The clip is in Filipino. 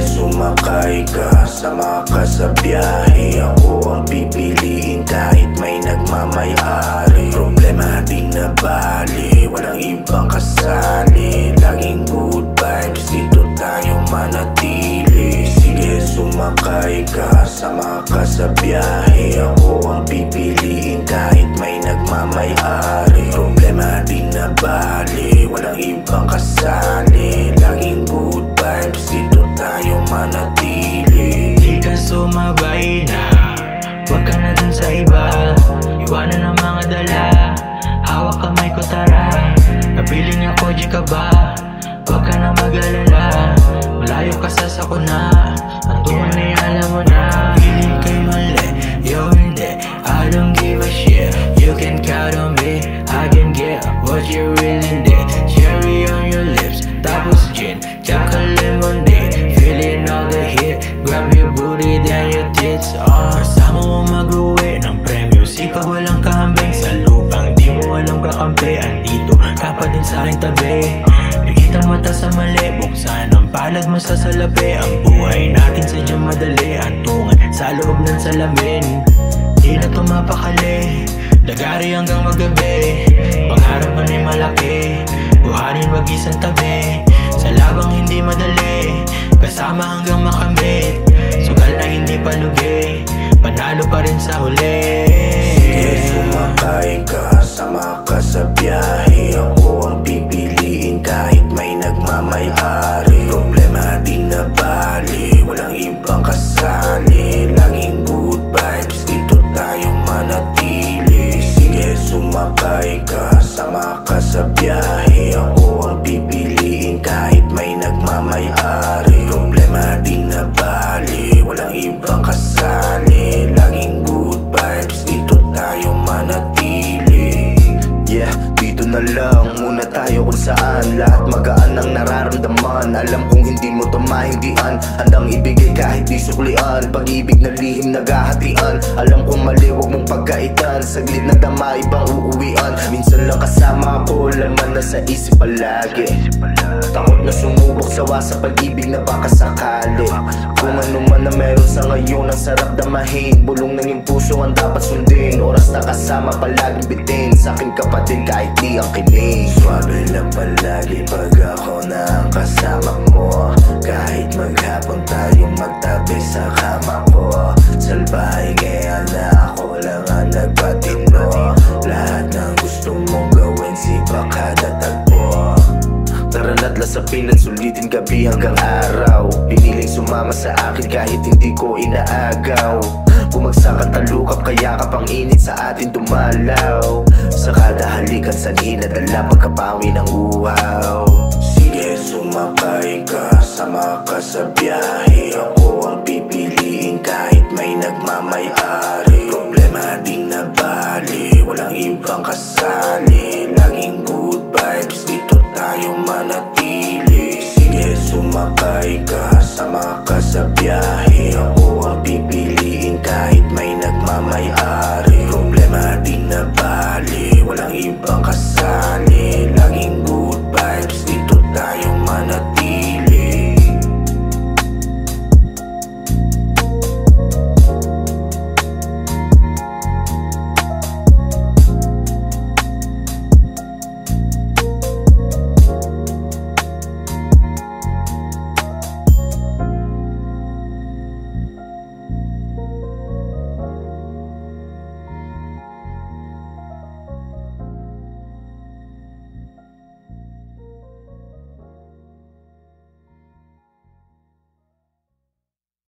Sumakay ka, sama ka sa biyahe. Ako ang pipiliin kahit may nagmamay-ari. Problema di na bali, walang ibang kasali. Laging good vibes, dito tayo manatili. Sige sumakay ka, sama ka sa biyahe. Ako ang pipiliin kahit may nagmamay-ari. Problema di na bali, walang ibang kasali. Laging good vibes, dito tayo manatili. Di ka sumabay na, huwag ka na dun sa iba. Iwanan ang mga dala, hawak kamay ko tara. Kapiling ako, di ka ba? Huwag ka na mag-alala, malayo ka sa sakuna. Ang tunay na alam mo na. Feeling kay mali, yo hindi, I don't give a shit. You can count on me, I can get what you really need. Cherry on your lips, tapos gin, tsaka lemonade. Feeling all the hit, grab your booty then your tits on. Kasama mo mag-uwi ng premyo, sipag walang kahambing sa lupang. Di mo alam kakampi, andito ka pa din sa aking tabi. Nakita mata sa mali, buksan ang palad mo sa salapi. Ang buhay natin sadyang madali, hantungan sa loob ng salamin. Di na tumapakali, dagari hanggang magabi. Pangarap mo na'y malaki, buharin wag isang tabi. Sa labang hindi madali, kasama hanggang makamit. Sugal na hindi palugi, panalo pa rin sa huli. Sige sumakay ka, sama ka sa biyahe. Ako ang pipiliin kahit may nagmamay-ari. Problema di na bali, walang ibang kasali. Laging good vibes, dito tayo manatili. Sige sumakay ka, sama ka sa biyahe. Ako ang pipiliin kahit may nagmamay-ari. Problema di na bali, walang ibang kasali. Laging good vibes, dito tayo manatili. Yeah, dito na lang muna tayo kung saan lahat magaan ang nararamdaman. Alam kong hindi mo to mahindian, handang ibigay kahit di suklian. Pag-ibig na lihim naghahatian, alam kong mali wag mong pagkaitan. Saglit na dama ibang uuwian, minsan lang kasama ko, laman na sa isip palagi. Takot na sumubok sawa sa pag-ibig na baka sakali. Kung ano man na meron sa ngayon, ang sarap damahin. Bulong ng iyong puso ang dapat sundin. Oras na kasama palaging bitin, sa aking kapatid kahit di ang kinig. Swabe lang palagi pag ako na ang kasama mo. Kahit maghapon tayong magtabi sa kama ko. Salbahe kaya na ako lang ang nagpatino. Lahat ng gusto mong gawin sipa kada tagpo. Tara na't lasapin at sulitin gabi hanggang araw. Piniling sumama sa akin kahit hindi ko inaagaw. Bumagsak at talukap kaya kapang init sa atin dumalaw. Sa kada halikan sanhin na dala pagkapawi ng uhaw. Sige sumakay ka, sama ka sa biyahe. Ako ang pipiliin kahit may nagmamay-ari. Problema di na bali, walang ibang kasali. Laging good vibes, dito tayo manatili. Sige sumakay ka, sama ka sa biyahe. Ako ang pipiliin kahit may nagmamay-ari. Problema di na bali, walang ibang kasali.